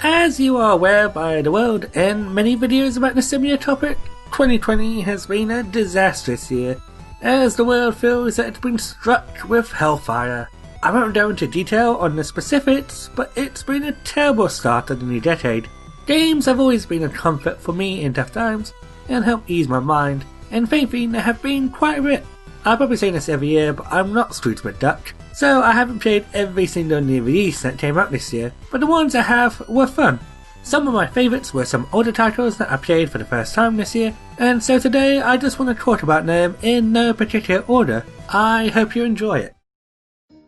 As you are aware by the world and many videos about the similar topic, 2020 has been a disastrous year, as the world feels that it's been struck with hellfire. I won't go into detail on the specifics, but it's been a terrible start to the new decade. Games have always been a comfort for me in tough times, and help ease my mind, and thankfully there have been quite a bit. I probably say this every year, but I'm not Scrooge McDuck, so I haven't played every single new release that came out this year, but the ones I have were fun. Some of my favourites were some older titles that I played for the first time this year, and so today I just want to talk about them in no particular order. I hope you enjoy it.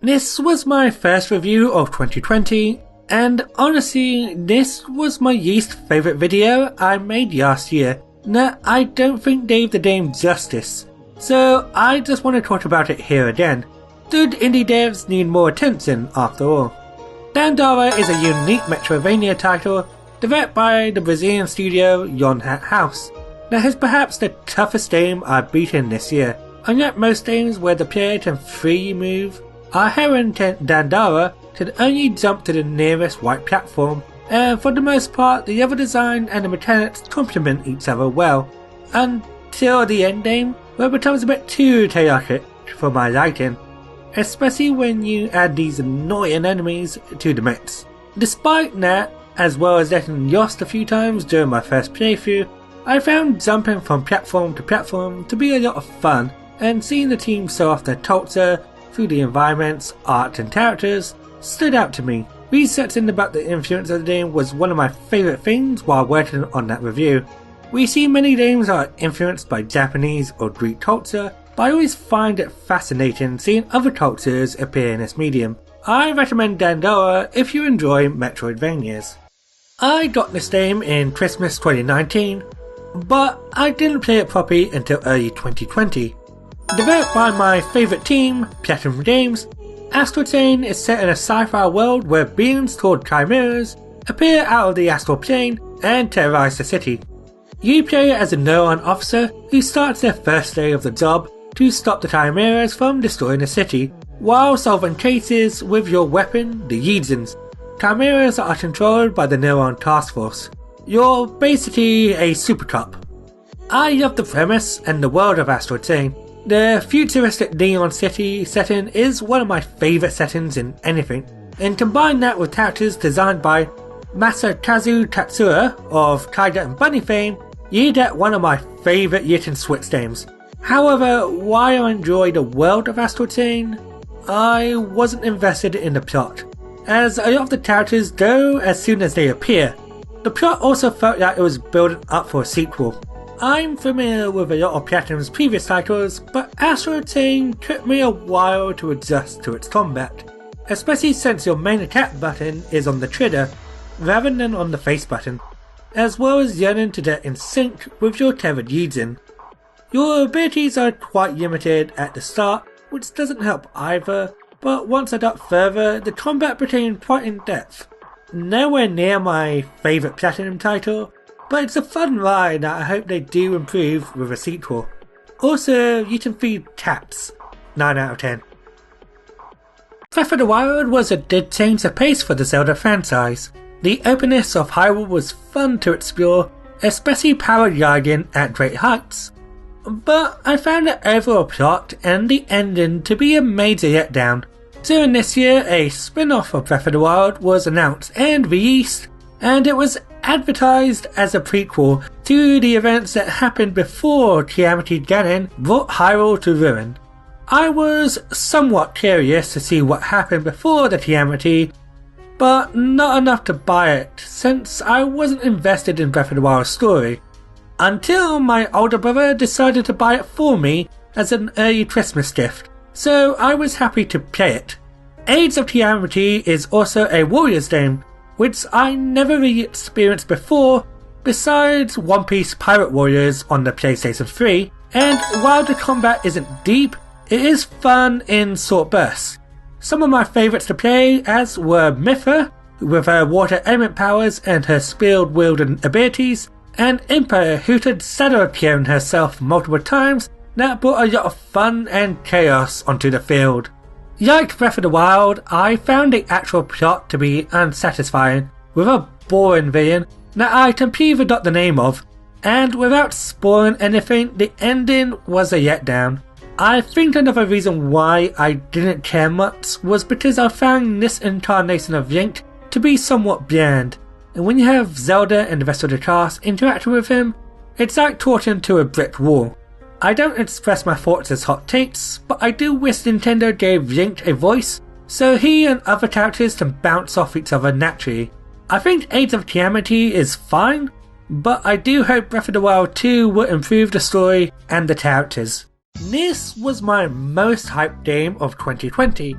This was my first review of 2020, and honestly, this was my least favourite video I made last year. Now, I don't think gave the game justice, so I just want to talk about it here again. Good indie devs need more attention after all. Dandara is a unique Metroidvania title developed by the Brazilian studio Yon Hat House that is perhaps the toughest game I've beaten this year. Unlike most games where the player can freely move, our heroine Dandara can only jump to the nearest white platform, and for the most part the level design and the mechanics complement each other well, until the endgame where it becomes a bit too chaotic for my liking, especially when you add these annoying enemies to the mix. Despite that, as well as getting lost a few times during my first playthrough, I found jumping from platform to platform to be a lot of fun, and seeing the team show off their culture through the environments, art and characters stood out to me. Researching about the influence of the game was one of my favourite things while working on that review. We see many games are influenced by Japanese or Greek culture, but I always find it fascinating seeing other cultures appear in this medium. I recommend Dandara if you enjoy Metroidvanias. I got this game in Christmas 2019, but I didn't play it properly until early 2020. Developed by my favourite team, Platinum Games, Astral Chain is set in a sci-fi world where beings called chimeras appear out of the astral plane and terrorise the city. You play as a neuron officer who starts their first day of the job to stop the chimeras from destroying the city, while solving cases with your weapon, the Legions. Chimeras are controlled by the Neuron Task Force. You're basically a super cop. I love the premise and the world of Astral Chain. The futuristic neon city setting is one of my favourite settings in anything, and combine that with characters designed by Masakazu Katsura of Tiger and Bunny fame, you get one of my favourite Lit & Switch games. However, while I enjoy the world of Astral Chain, I wasn't invested in the plot, as a lot of the characters go as soon as they appear. The plot also felt like it was building up for a sequel. I'm familiar with a lot of Platinum's previous titles, but Astral Chain took me a while to adjust to its combat, especially since your main attack button is on the trigger rather than on the face button, as well as yearning to get in sync with your tethered Legion. Your abilities are quite limited at the start, which doesn't help either, but once I got further, the combat became quite in depth. Nowhere near my favourite Platinum title, but it's a fun ride that I hope they do improve with a sequel. Also, you can feed cats. 9 out of 10. Breath of the Wild was a good change of pace for the Zelda franchise. The openness of Hyrule was fun to explore, especially paragliding at great heights. But I found the overall plot and the ending to be a major letdown. During this year, a spin-off of Breath of the Wild was announced and released, and it was advertised as a prequel to the events that happened before Calamity Ganon brought Hyrule to ruin. I was somewhat curious to see what happened before the Calamity, but not enough to buy it since I wasn't invested in Breath of the Wild's story, until my older brother decided to buy it for me as an early Christmas gift, so I was happy to play it. Age of Calamity is also a Warriors game, which I never really experienced before besides One Piece Pirate Warriors on the PlayStation 3, and while the combat isn't deep, it is fun in short bursts. Some of my favourites to play as were Mithra, with her water element powers and her spear wielding abilities, and Empire, who had shatter clone herself multiple times that brought a lot of fun and chaos onto the field. Like Breath of the Wild, I found the actual plot to be unsatisfying, with a boring villain that I completely forgot the name of, and without spoiling anything, the ending was a letdown. I think another reason why I didn't care much was because I found this incarnation of Link to be somewhat bland, and when you have Zelda and the rest of the cast interacting with him, it's like talking to a brick wall. I don't express my thoughts as hot takes, but I do wish Nintendo gave Link a voice so he and other characters can bounce off each other naturally. I think Age of Calamity is fine, but I do hope Breath of the Wild 2 will improve the story and the characters. This was my most hyped game of 2020,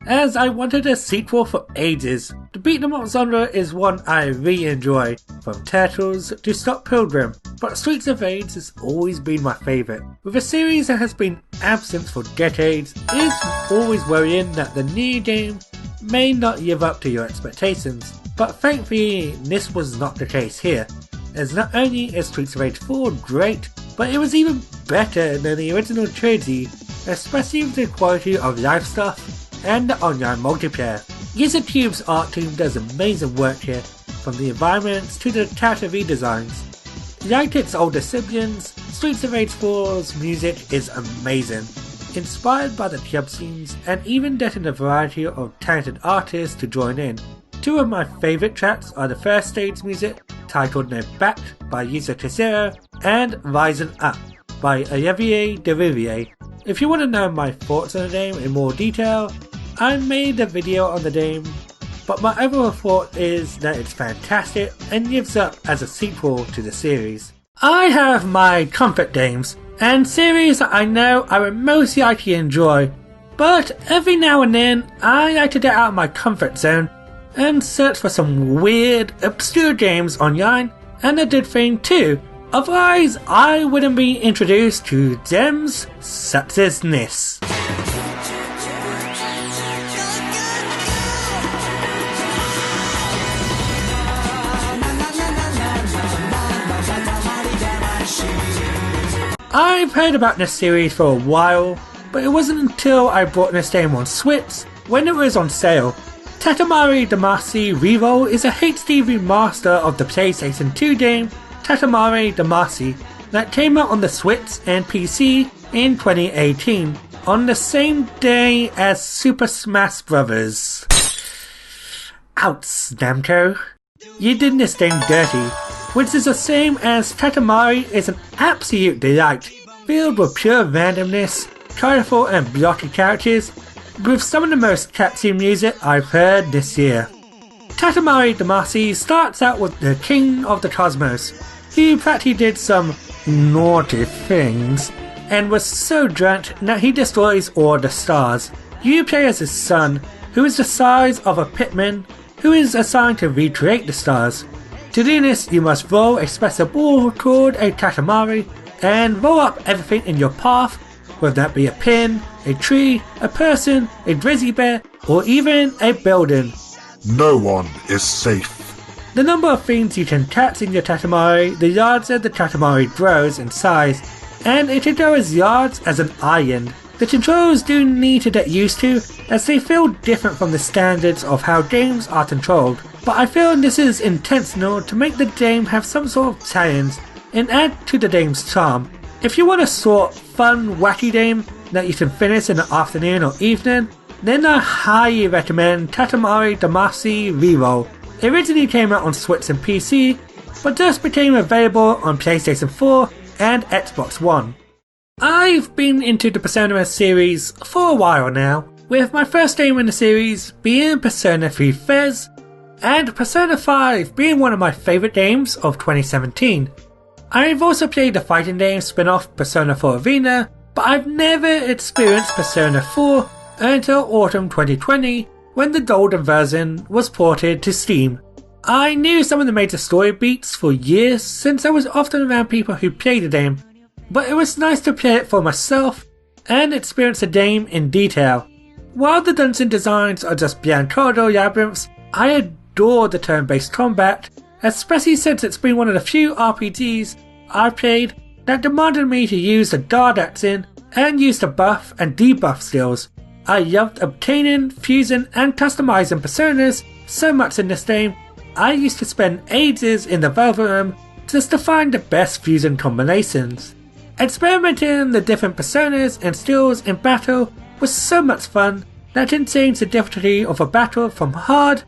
as I wanted a sequel for ages. The beat 'em up genre is one I really enjoy, from Turtles to Scott Pilgrim, but Streets of Rage has always been my favourite. With a series that has been absent for decades, it is always worrying that the new game may not live up to your expectations, but thankfully this was not the case here, as not only is Streets of Rage 4 great, but it was even better than the original trilogy, especially with the quality of life stuff and the online multiplayer. Cube's art team does amazing work here, from the environments to the character redesigns. Like its older siblings, Streets of Rage 4's music is amazing, inspired by the club scenes and even getting a variety of talented artists to join in. Two of my favourite tracks are the first stage music, titled No Back by Yuzo Tessero, and Rising Up by ElAnalistaDeBits. If you want to know my thoughts on the game in more detail, I made a video on the game, but my overall thought is that it's fantastic and lives up as a sequel to the series. I have my comfort games, and series that I know I would most likely enjoy, but every now and then I like to get out of my comfort zone and search for some weird, obscure games online, and a good thing too. Otherwise, I wouldn't be introduced to gems such as this. I've heard about this series for a while, but it wasn't until I bought this game on Switch when it was on sale. Katamari Damacy Reroll is a HD remaster of the PlayStation 2 game Katamari Damacy that came out on the Switch and PC in 2018, on the same day as Super Smash Bros. Ouch, Namco. You did this game dirty, which is the same as Katamari is an absolute delight, filled with pure randomness, colourful and blocky characters, with some of the most catchy music I've heard this year. Katamari Damacy starts out with the King of the Cosmos, who practically did some naughty things, and was so drunk that he destroys all the stars. You play as his son, who is the size of a pitman, who is assigned to recreate the stars. To do this, you must roll a special ball called a Katamari, and roll up everything in your path, whether that be a pin, a tree, a person, a grizzly bear, or even a building. No one is safe. The number of things you can catch in your Katamari, the larger the Katamari grows in size, and it can go as large as an island. The controls do need to get used to, as they feel different from the standards of how games are controlled, but I feel this is intentional to make the game have some sort of challenge and add to the game's charm. If you want a sort of fun, wacky game that you can finish in the afternoon or evening, then I highly recommend Katamari Damacy Reroll. It originally came out on Switch and PC, but just became available on PlayStation 4 and Xbox One. I've been into the Persona series for a while now, with my first game in the series being Persona 3 Fez, and Persona 5 being one of my favourite games of 2017. I've also played the fighting game spin-off Persona 4 Arena, but I've never experienced Persona 4 until autumn 2020, when the golden version was ported to Steam. I knew some of the major story beats for years since I was often around people who played the game, but it was nice to play it for myself and experience the game in detail. While the dungeon designs are just beyond corridor labyrinths, I adore the turn-based combat, especially since it's been one of the few RPGs I've played that demanded me to use the guard action and use the buff and debuff skills. I loved obtaining, fusing and customizing personas so much in this game. I used to spend ages in the Velvet Room just to find the best fusion combinations. Experimenting the different personas and skills in battle was so much fun that it changed the difficulty of a battle from hard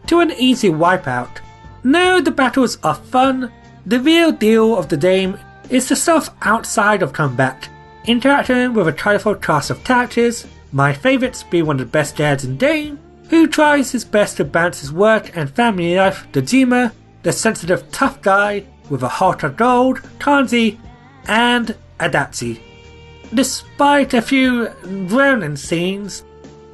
to an easy wipeout. Now the battles are fun, the real deal of the game is the stuff outside of combat, interacting with a colourful cast of characters, my favourites being one of the best dads in the game, who tries his best to balance his work and family life, Dojima, the sensitive tough guy with a heart of gold, Kanji, and Adachi. Despite a few drowning scenes,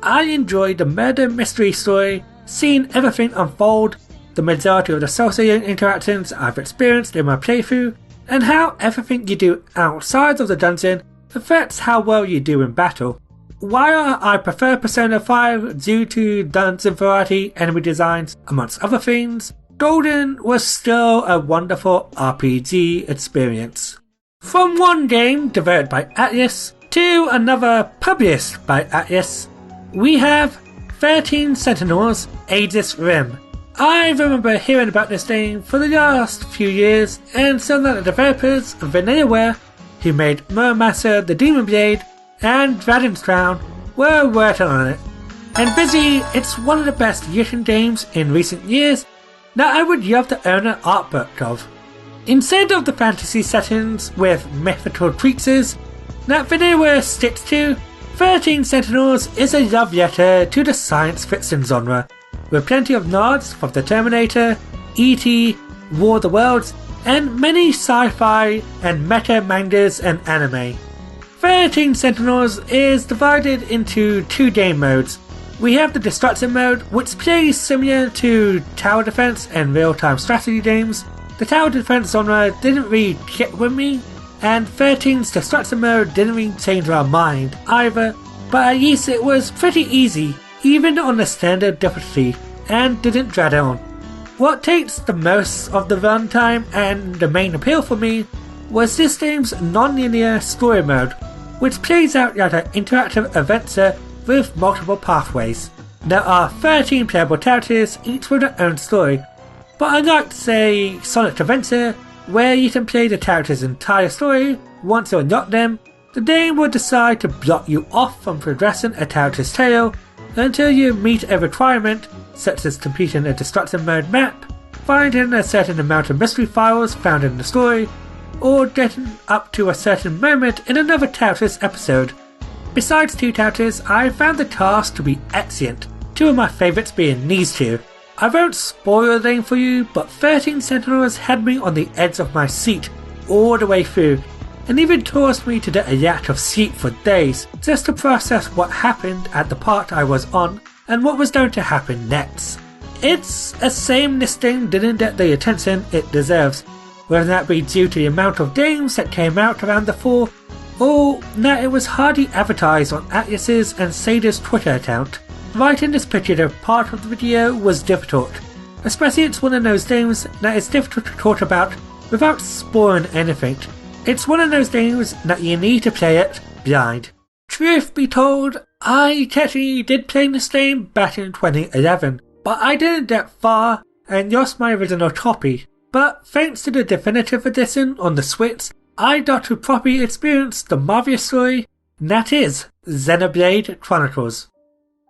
I enjoyed the murder mystery story, seeing everything unfold, the majority of the social interactions I've experienced in my playthrough, and how everything you do outside of the dungeon affects how well you do in battle. While I prefer Persona 5 due to dungeon variety, enemy designs, amongst other things, Golden was still a wonderful RPG experience. From one game developed by Atlus to another published by Atlus, we have 13 Sentinels Aegis Rim. I remember hearing about this game for the last few years and saw that the developers of Vanillaware, who made Muramasa the Demon Blade and Dragon's Crown, were working on it. And busy, it's one of the best written games in recent years that I would love to own an art book of. Instead of the fantasy settings with mythical creatures that Vanillaware sticks to, 13 Sentinels is a love letter to the science fiction genre, with plenty of nods from the Terminator, E.T., War of the Worlds, and many sci-fi and meta mangas and anime. 13 Sentinels is divided into two game modes. We have the Destruction mode, which plays similar to tower defense and real-time strategy games. The tower defense genre didn't really click with me, and 13's Destruction mode didn't really change my mind either, but at least it was pretty easy, even on the standard difficulty, and didn't drag on. What takes the most of the runtime and the main appeal for me was this game's non-linear story mode, which plays out like an interactive adventure with multiple pathways. There are 13 playable characters, each with their own story, but unlike say Sonic Adventure, where you can play the character's entire story once you unlock them, the game will decide to block you off from progressing a character's tale until you meet a requirement such as completing a Destruction mode map, finding a certain amount of mystery files found in the story, or getting up to a certain moment in another character's episode. Besides two characters, I found the cast to be excellent, two of my favourites being these two. I won't spoil the game for you, but 13 Sentinels had me on the edge of my seat all the way through, and even caused me to get a lack of sleep for days just to process what happened at the part I was on and what was going to happen next. It's a shame this game didn't get the attention it deserves, whether that be due to the amount of games that came out around the fall, or that it was hardly advertised on Atlus's and Sega's Twitter account. Writing this particular part of the video was difficult, especially it's one of those games that is difficult to talk about without spoiling anything. It's one of those games that you need to play it blind. Truth be told, I technically did play this game back in 2011, but I didn't get far and lost my original copy. But thanks to the definitive edition on the Switch, I got to properly experience the marvelous story that is Xenoblade Chronicles.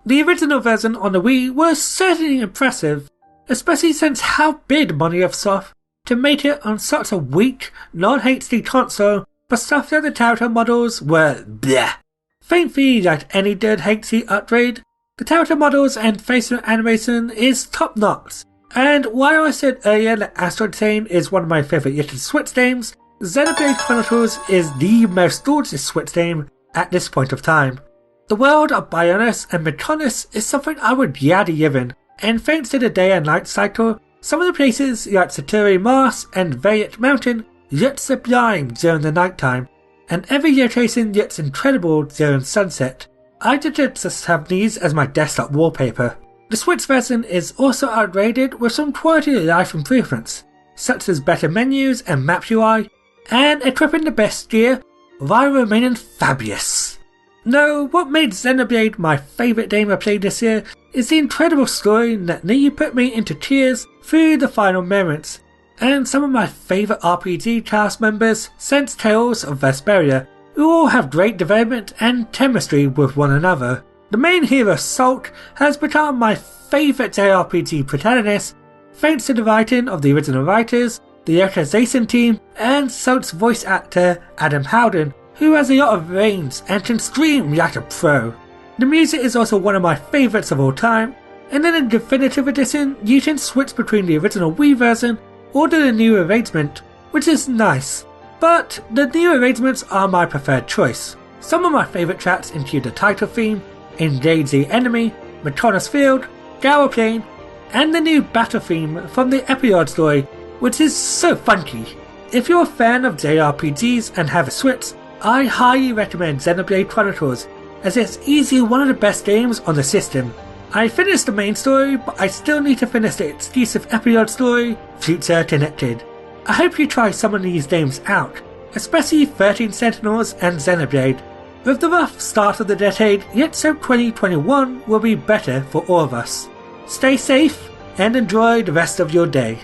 The original version on the Wii was certainly impressive, especially since how big Microsoft to make it on such a weak, non-HD console for stuff that the character models were bleh. Thankfully, like any good HD upgrade, the character models and facial animation is top notch. And while I said earlier that Astral Chain is one of my favourite little Switch games, Xenoblade Chronicles is the most gorgeous Switch game at this point of time. The world of Bionis and Metronis is something I would gladly live in, and thanks to the day and night cycle, some of the places like Satori Mars and Valiant Mountain look sublime during the nighttime, and every location looks incredible during sunset. I did just have these as my desktop wallpaper. The Switch version is also upgraded with some quality of life improvements, such as better menus and map UI, and equipping the best gear while remaining fabulous. No, what made Xenoblade my favourite game I played this year is the incredible story that nearly put me into tears through the final moments, and some of my favourite RPG cast members since Tales of Vesperia, who all have great development and chemistry with one another. The main hero Salt has become my favourite JRPG protagonist thanks to the writing of the original writers, the localization team, and Salt's voice actor Adam Howden, who has a lot of range and can scream like a pro. The music is also one of my favourites of all time, and in the definitive edition you can switch between the original Wii version or the new arrangement, which is nice, but the new arrangements are my preferred choice. Some of my favourite tracks include the title theme, Engage the Enemy, Metronos Field, Plane, and the new battle theme from the epilogue story, which is so funky. If you're a fan of JRPGs and have a Switch, I highly recommend Xenoblade Chronicles, as it's easily one of the best games on the system. I finished the main story, but I still need to finish the exclusive epilogue story, Future Connected. I hope you try some of these games out, especially 13 Sentinels and Xenoblade. With the rough start of the decade, let's hope 2021 will be better for all of us. Stay safe and enjoy the rest of your day.